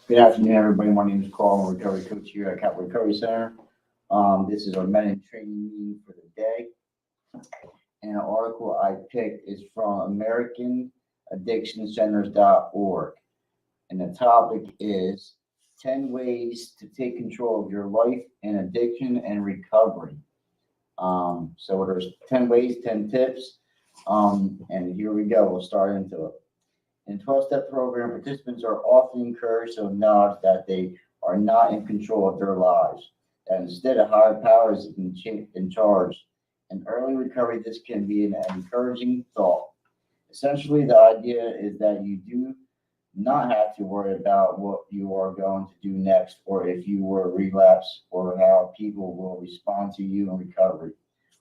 Good afternoon, everybody. My name is Carl. I'm a recovery coach here at Capital Recovery Center. This is our men in training meeting for the day. And an article I picked is from AmericanAddictionCenters.org. And the topic is 10 ways to take control of your life in addiction and recovery. So there's 10 ways, 10 tips. And here we go. We'll start into it. In 12-step program, participants are often encouraged to acknowledge that they are not in control of their lives, that instead a higher power is in charge. In early recovery, this can be an encouraging thought. Essentially, the idea is that you do not have to worry about what you are going to do next, or if you will relapse, or how people will respond to you in recovery.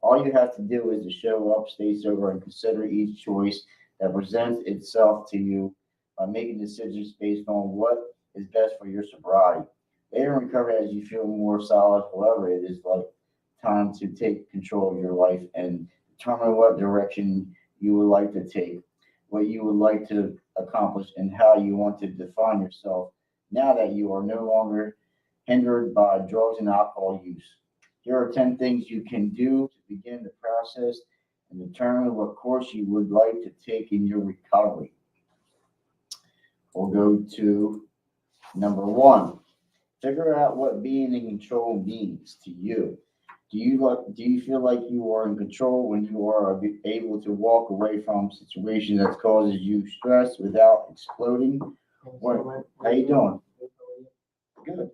All you have to do is to show up, stay sober, and consider each choice that presents itself to you by making decisions based on what is best for your sobriety. Later in recovery, as you feel more solid, however, it is like time to take control of your life and determine what direction you would like to take, what you would like to accomplish, and how you want to define yourself now that you are no longer hindered by drugs and alcohol use. Here are 10 things you can do to begin the process and determine what course you would like to take in your recovery. We'll go to number one. Figure out what being in control means to you. Do you feel like you are in control when you are able to walk away from situations that causes you stress without exploding? What? How you doing? Good.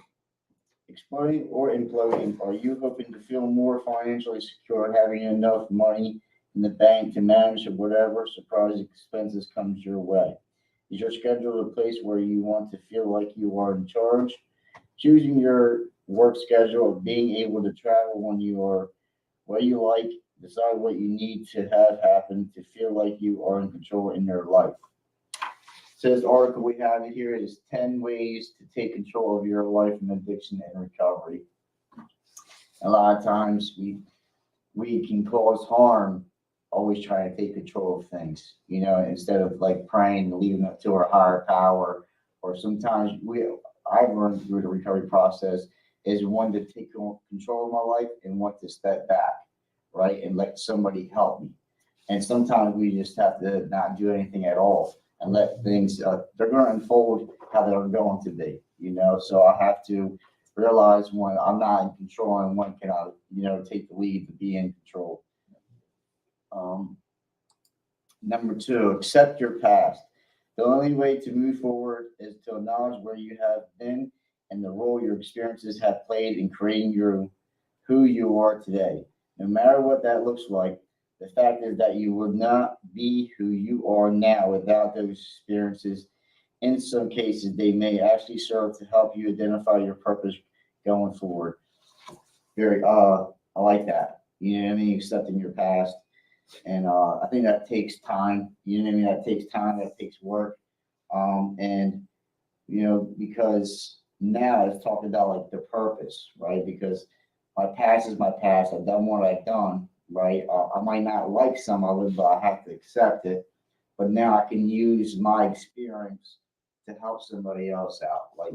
Exploding or imploding? Are you hoping to feel more financially secure, having enough money in the bank to manage whatever surprise expenses comes your way? Is your schedule a place where you want to feel like you are in charge? Choosing your work schedule, being able to travel when you are what you like, decide what you need to have happen to feel like you are in control in your life. So this article we have here is 10 ways to take control of your life in addiction and recovery. A lot of times we can cause harm always trying to take control of things, instead of like praying and leaving it to our higher power. Or sometimes I've learned through the recovery process is one to take control of my life and one to step back, right, and let somebody help me. And sometimes we just have to not do anything at all and let things, they're going to unfold how they're going to be, So I have to realize when I'm not in control and when can I, take the lead to be in control. Um, Number two, accept your past. The only way to move forward is to acknowledge where you have been and the role your experiences have played in creating who you are today. No matter what that looks like, the fact is that you would not be who you are now without those experiences. In some cases, they may actually serve to help you identify your purpose going forward. Very, I like that. You know what I mean? Accepting your past. And I think that takes time. You know what I mean? That takes time. That takes work. And because now it's talking about like the purpose, right? Because my past is my past. I've done what I've done, right? I might not like some of it, but I have to accept it. But now I can use my experience to help somebody else out. Like,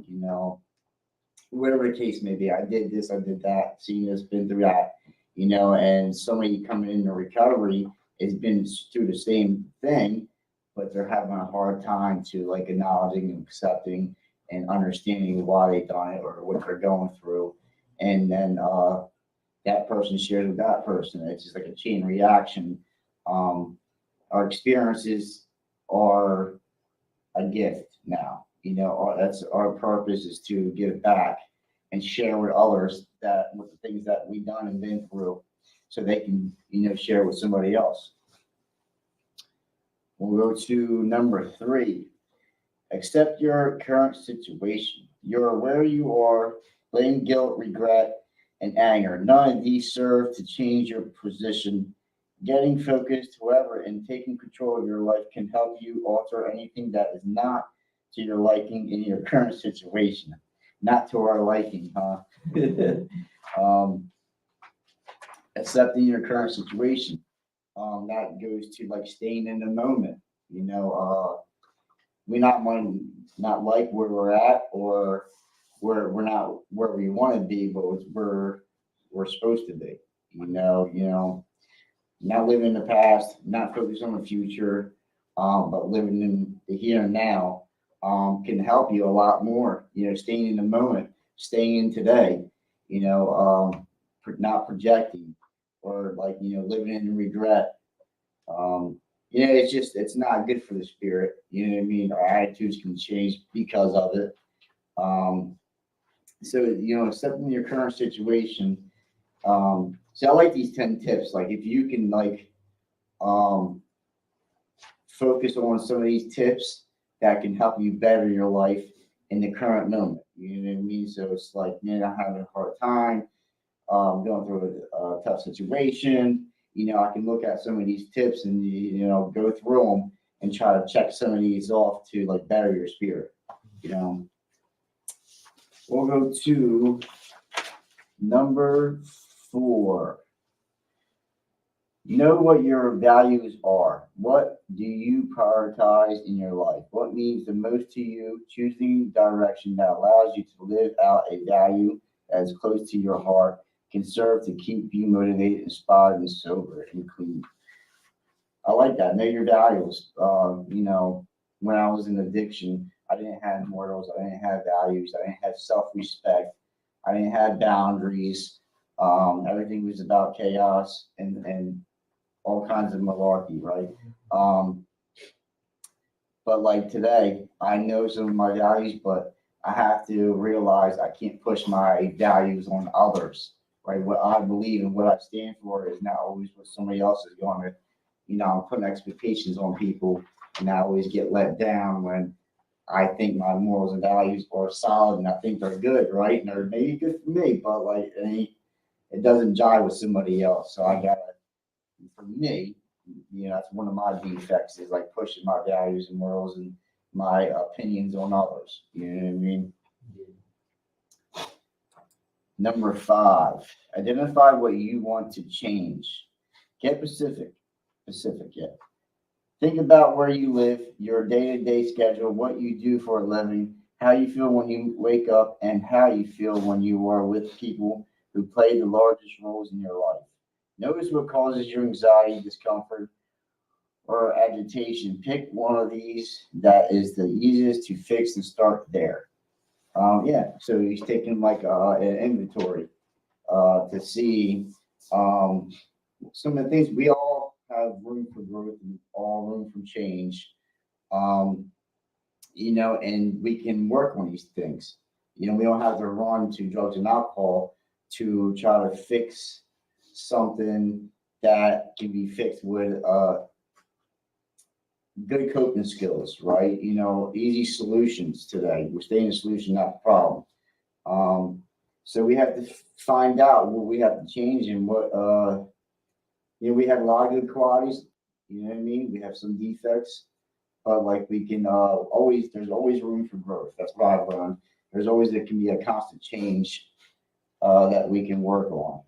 whatever the case may be, I did this, I did that, seen this, been through that, and somebody coming into recovery has been through the same thing, but they're having a hard time to like acknowledging and accepting and understanding why they've done it or what they're going through. And then that person shares with that person. It's just like a chain reaction. Our experiences are a gift now. That's our purpose is to give back and share with others that with the things that we've done and been through, so they can share with somebody else. We'll go to number three. Accept your current situation. You're aware you are blame, guilt, regret, and anger. None of these serve to change your position. Getting focused, however, and taking control of your life can help you alter anything that is not to your liking in your current situation. Not to our liking, huh? um, Accepting your current situation. That goes to like staying in the moment. You know, we not like where we're at, or we're not where we want to be, but we're supposed to be. Not living in the past, not focused on the future, but living in the here and now can help you a lot more. Staying in the moment, staying in today. Not projecting, or like living in regret. It's not good for the spirit. You know what I mean? Our attitudes can change because of it. Um, so accepting your current situation. So I like these 10 tips. Like if you can um, focus on some of these tips that can help you better your life in the current moment. You know what I mean? So it's like, man, I'm having a hard time, going through a tough situation. I can look at some of these tips and go through them and try to check some of these off to like better your spirit. We'll go to number 4. Know what your values are. What do you prioritize in your life? What means the most to you? Choosing direction that allows you to live out a value that is close to your heart can serve to keep you motivated, inspired, and sober and clean. I like that. Know your values. When I was in addiction, I didn't have morals. I didn't have values. I didn't have self-respect. I didn't have boundaries. Everything was about chaos and all kinds of malarkey, right? But like today, I know some of my values, but I have to realize I can't push my values on others, right? What I believe and what I stand for is not always what somebody else is going to, I'm putting expectations on people, and I always get let down when I think my morals and values are solid and I think they're good, right? And they're maybe good for me, but like it doesn't jive with somebody else. So I gotta, for me, that's one of my defects is like pushing my values and morals and my opinions on others. You know what I mean? Number 5, identify what you want to change. Get specific. Yeah. Think about where you live, your day-to-day schedule, what you do for a living, how you feel when you wake up, and how you feel when you are with people who play the largest roles in your life. Notice what causes you anxiety, discomfort, or agitation. Pick one of these that is the easiest to fix and start there. So he's taking like an inventory to see some of the things. We all have room for growth and all room for change. Um, and we can work on these things. We don't have to run to drugs and alcohol to try to fix something that can be fixed with good coping skills, right? Easy solutions today. We're staying a solution, not the problem. So we have to find out what we have to change and what, we have a lot of good qualities. You know what I mean? We have some defects, but like we can there's always room for growth. That's what I've learned. There can be a constant change that we can work on.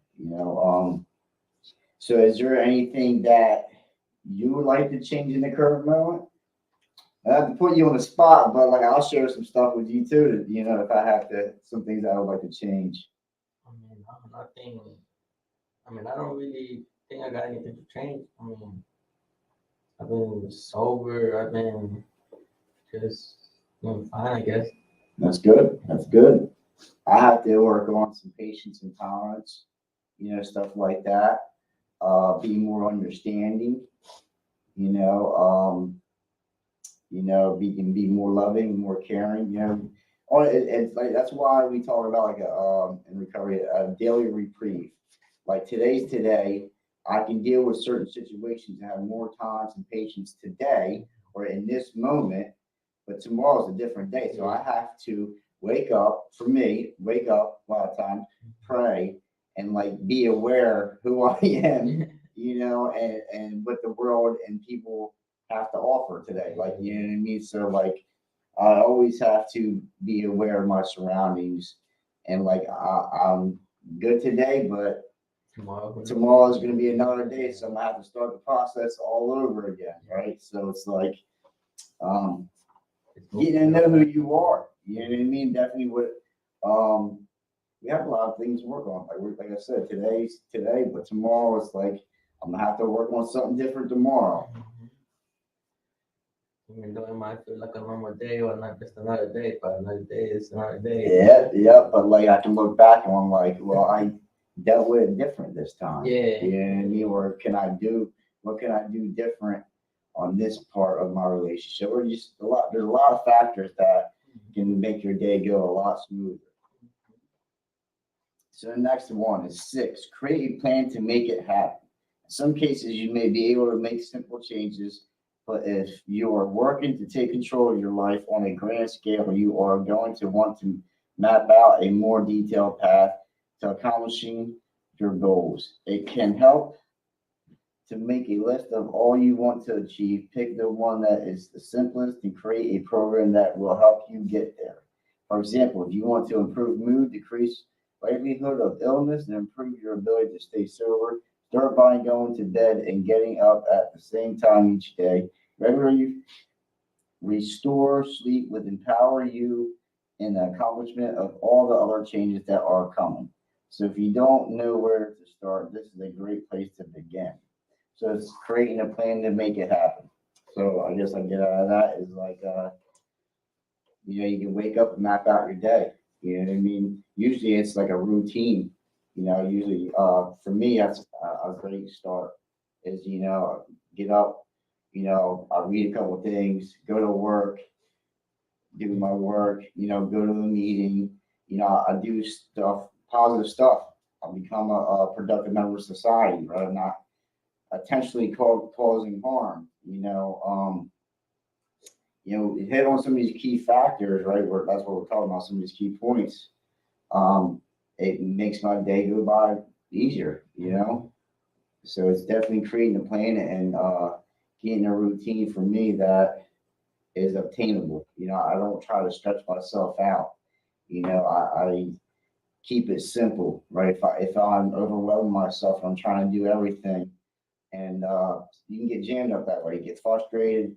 So is there anything that you would like to change in the current moment? I have to put you on the spot, but like I'll share some stuff with you too. If I have to, some things I would like to change. Nothing. I don't really think I got anything to change. I've been sober. I've been just doing fine, I guess. That's good. That's good. I have to work on some patience and tolerance, stuff like that. Be more understanding, be more loving, more caring, it's like that's why we talk about like in recovery a daily reprieve. Like today's today, I can deal with certain situations and have more time and patience today or in this moment, but tomorrow's a different day. So I have to wake up a lot of times, pray, and like be aware who I am, and what the world and people have to offer today. Like, you know what I mean? So like I always have to be aware of my surroundings and like I'm good today, but tomorrow is going to be another day. So I'm going to have to start the process all over again. Right. So it's like, getting to know who you are. You know what I mean? Definitely we have a lot of things to work on. Like I said, today's today, but tomorrow it's like I'm gonna have to work on something different tomorrow. Even though it might feel like a normal day or not just another day, but another day is another day. Yeah. But like I can look back and I'm like, well, I dealt with it different this time. Yeah. You know what I mean? Or what can I do different on this part of my relationship? Or just there's a lot of factors that can make your day go a lot smoother. So the next one is 6. Create a plan to make it happen. In some cases, you may be able to make simple changes, but if you are working to take control of your life on a grand scale, you are going to want to map out a more detailed path to accomplishing your goals. It can help to make a list of all you want to achieve. Pick the one that is the simplest and create a program that will help you get there. For example, if you want to improve mood, decrease likelihood of illness, and improve your ability to stay sober, start by going to bed and getting up at the same time each day. Regularly restore sleep will empower you in the accomplishment of all the other changes that are coming. So if you don't know where to start, this is a great place to begin. So it's creating a plan to make it happen. So I guess I get out of that is like you can wake up and map out your day. You know what I mean? Usually it's like a routine. Usually for me that's a great start. Is get up, I read a couple of things, go to work, do my work, go to the meeting, I do stuff, positive stuff. I become a productive member of society, right? I'm not intentionally causing harm. Hit on some of these key factors, right? That's what we're talking about, some of these key points. It makes my day go by easier. So it's definitely creating a plan and getting a routine for me that is obtainable. I don't try to stretch myself out. I keep it simple, right? If I'm overwhelming myself, I'm trying to do everything, and you can get jammed up that way. You get frustrated,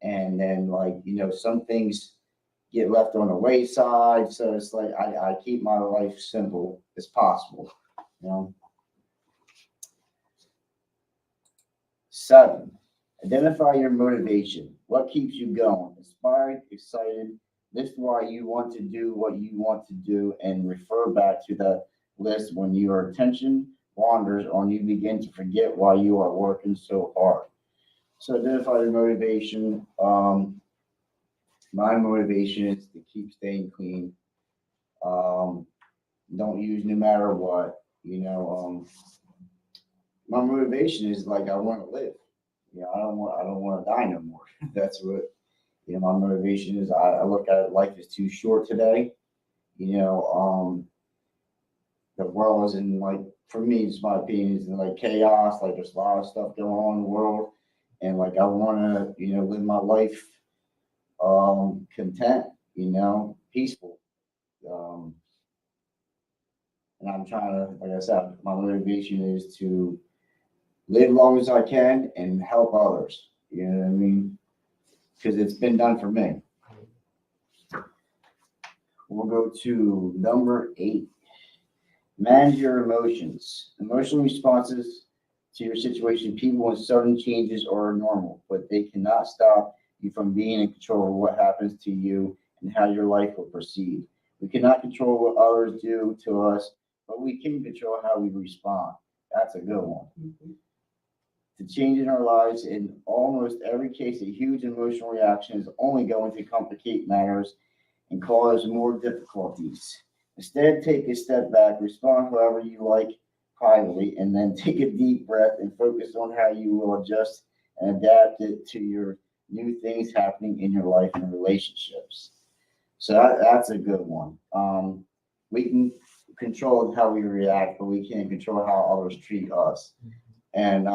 and then some things get left on the wayside. So it's like I keep my life simple as possible. 7, identify your motivation. What keeps you going? Inspired, excited. List why you want to do what you want to do and refer back to the list when your attention wanders or you begin to forget why you are working so hard. So identify your motivation. My motivation is to keep staying clean. Um, don't use no matter what. My motivation is like I want to live. I don't want to die no more. That's what my motivation is. I look at it, life is too short today. The world is in for me, it's my opinion, is in chaos. There's a lot of stuff going on in the world, and I want to live my life content, peaceful. Um, and I'm trying to, like I said, my motivation is to live long as I can and help others. You know what I mean? Because it's been done for me. We'll go to number 8. Manage your emotions. Emotional responses to your situation, people, and sudden changes are normal, but they cannot stop you from being in control of what happens to you and how your life will proceed. We cannot control what others do to us, but we can control how we respond. That's a good one. The change in our lives, in almost every case, a huge emotional reaction is only going to complicate matters and cause more difficulties. Instead, take a step back, respond however you like privately, and then take a deep breath and focus on how you will adjust and adapt it to your new things happening in your life and relationships. So that's a good one. We can control how we react, but we can't control how others treat us. And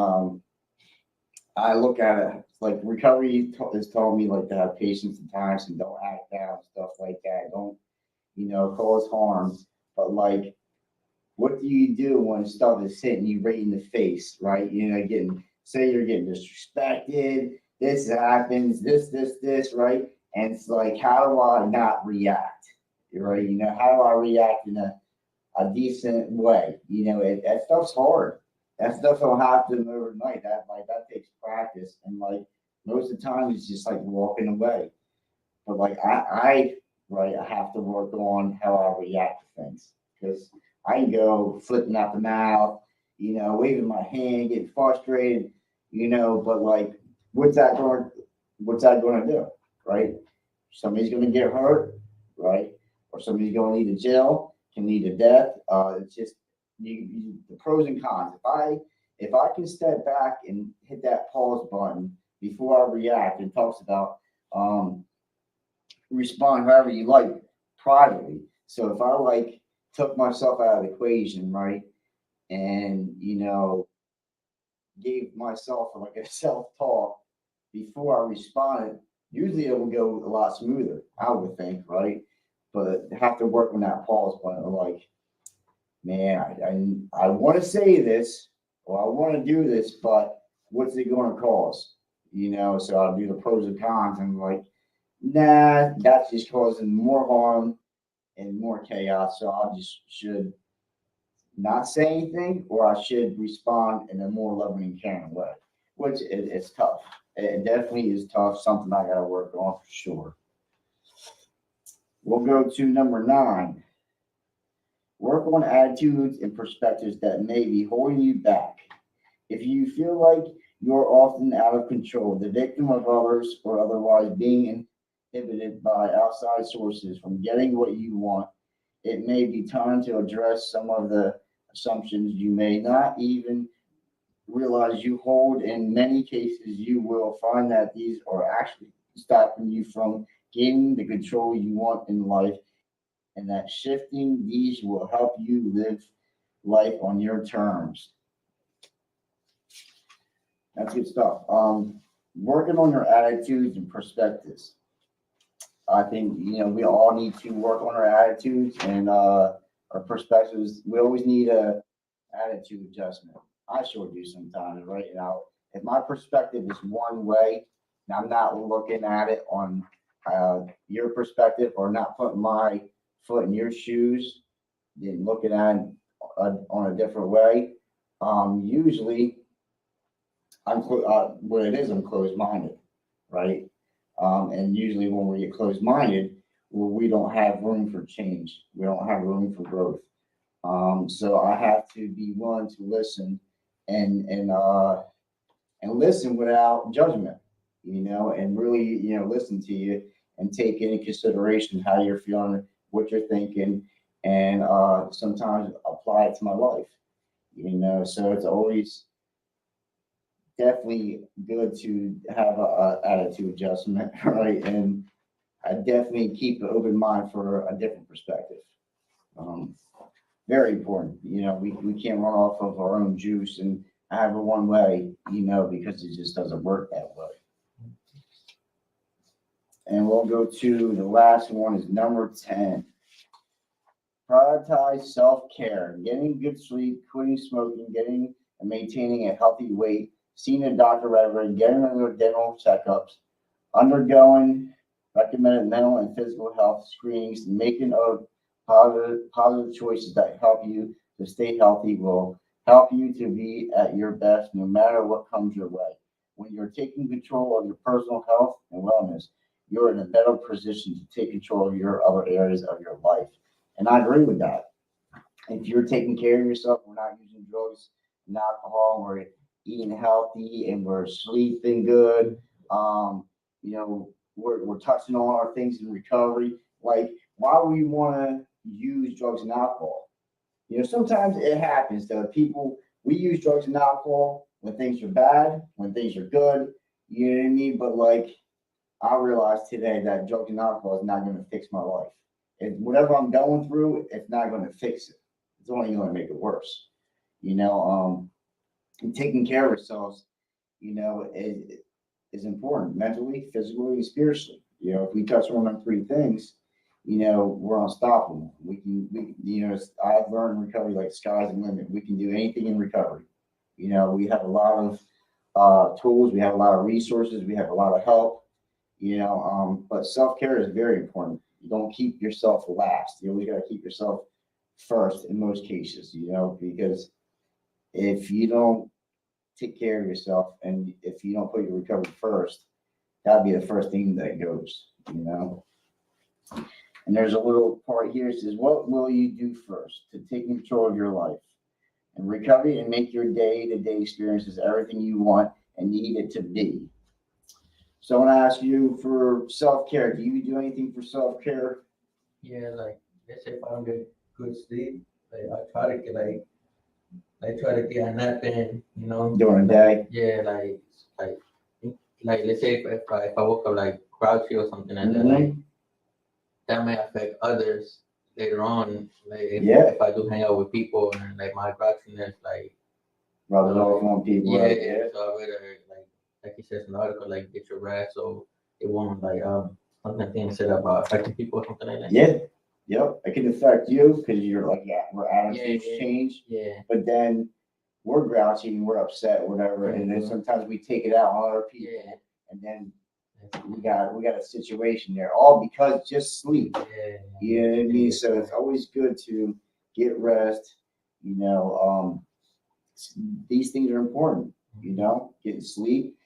I look at it like recovery has taught me to have patience at times and don't act out, stuff like that. Don't cause harm. But what do you do when stuff is hitting you right in the face, right? Say you're getting disrespected, this happens, this, right? And it's like, how do I not react? Right? How do I react in a decent way? That stuff's hard. That stuff don't happen overnight. That takes practice. And like most of the time it's just like walking away. But like I have to work on how I react to things. Because I can go flipping out the mouth, waving my hand, getting frustrated, but like what's that going what's that gonna do? Right? Somebody's going to get hurt, right? Or somebody's going to need a jail, can lead to death. It's just the pros and cons. If I can step back and hit that pause button before I react, it talks about respond however you like privately. So if I like took myself out of the equation, right, and gave myself like a self talk before I responded, usually it will go a lot smoother, I would think, right? But have to work on that pause button. Like, man, I want to say this or I want to do this, but what's it going to cause? So I'll do the pros and cons and like, nah, that's just causing more harm and more chaos. So I just should not say anything or I should respond in a more loving and caring way, which it's tough. It definitely is tough, something I got to work on for sure. We'll go to number 9. Work on attitudes and perspectives that may be holding you back. If you feel like you're often out of control, the victim of others, or otherwise being inhibited by outside sources from getting what you want, it may be time to address some of the assumptions you may not even realize you hold. In many cases, you will find that these are actually stopping you from gaining the control you want in life, and that shifting these will help you live life on your terms. That's good stuff. Working on your attitudes and perspectives. I think we all need to work on our attitudes and our perspectives. We always need a attitude adjustment. I sure do sometimes, right? If my perspective is one way, and I'm not looking at it on your perspective or not putting my foot in your shoes, then looking at it on a different way. Usually, what it is, I'm closed-minded, right? And usually, when we get closed-minded, well, we don't have room for change. We don't have room for growth. So I have to be willing to listen and listen without judgment, and really, listen to you and take into consideration how you're feeling, what you're thinking, and sometimes apply it to my life, So it's always definitely good to have a attitude adjustment, right? And I definitely keep an open mind for a different perspective. Um, Very important. We can't run off of our own juice and have it one way, because it just doesn't work that way. And we'll go to the last one is number 10. Prioritize self-care, getting good sleep, quitting smoking, getting and maintaining a healthy weight, seeing a doctor regularly, getting under dental checkups, undergoing recommended mental and physical health screenings, making of positive choices that help you to stay healthy will help you to be at your best no matter what comes your way. When you're taking control of your personal health and wellness, you're in a better position to take control of your other areas of your life. And I agree with that. If you're taking care of yourself, we're not using drugs and alcohol, we're eating healthy and we're sleeping good. We're touching on our things in recovery. Like, why would we want to use drugs and alcohol? Sometimes it happens that we use drugs and alcohol when things are bad, when things are good. You know what I mean? But like, I realized today that drugs and alcohol is not going to fix my life. Whatever I'm going through, it's not going to fix it. It's only going to make it worse. And taking care of ourselves, is important mentally, physically, and spiritually. If we touch on them 3 things, we're unstoppable. I've learned in recovery, like sky's the limit. We can do anything in recovery. We have a lot of tools, we have a lot of resources, we have a lot of help. But self-care is very important. You don't keep yourself last. You always got to keep yourself first in most cases, because if you don't take care of yourself and if you don't put your recovery first, that'll be the first thing that goes. And there's a little part here that says, what will you do first to take control of your life and recovery and make your day-to-day experiences everything you want and need it to be? So I want to ask you for self-care. Do you do anything for self-care? Yeah, like let's say if I don't get good sleep, like I try to get like try to get a nap in, During the day? Yeah, like let's say if I woke up like grouchy or something like that, like Mhm. that may affect others later on. Like Yeah. if I do hang out with people and like my grouchiness, like Rub it off on people. yeah, Yeah. so I rather like he says in the article, like get your rest so it won't like something said about affecting people or something like that. Yeah. Yep. It can affect you because you're like, yeah, we're attitudes Yeah, change. yeah, But then we're grouchy and we're upset, whatever. And then Mhm. sometimes we take it out on other people. yeah. And then we got a situation there, all because just sleep. Yeah, You know what I mean? So it's always good to get rest. These things are important. Getting sleep,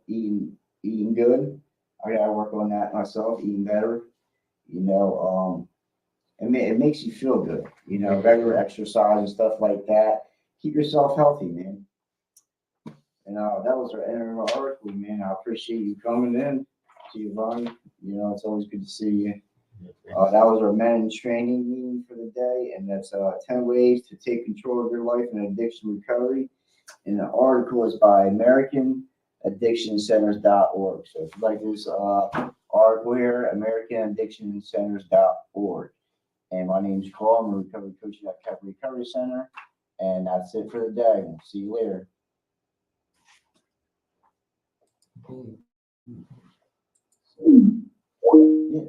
eating good. I gotta work on that myself, eating better. It makes you feel good. Regular exercise and stuff like that. Keep yourself healthy, man. And that was our end of our article, man. I appreciate you coming in, Giovanni. It's always good to see you. That was our men in training meeting for the day, and that's 10 ways to take control of your life and addiction recovery. And the article is by AmericanAddictionCenters.org. So if you like this article here, AmericanAddictionCenters.org. And my name is Carl. I'm a recovery coach at Cap Recovery Center. And that's it for the day. See you later. Mhm.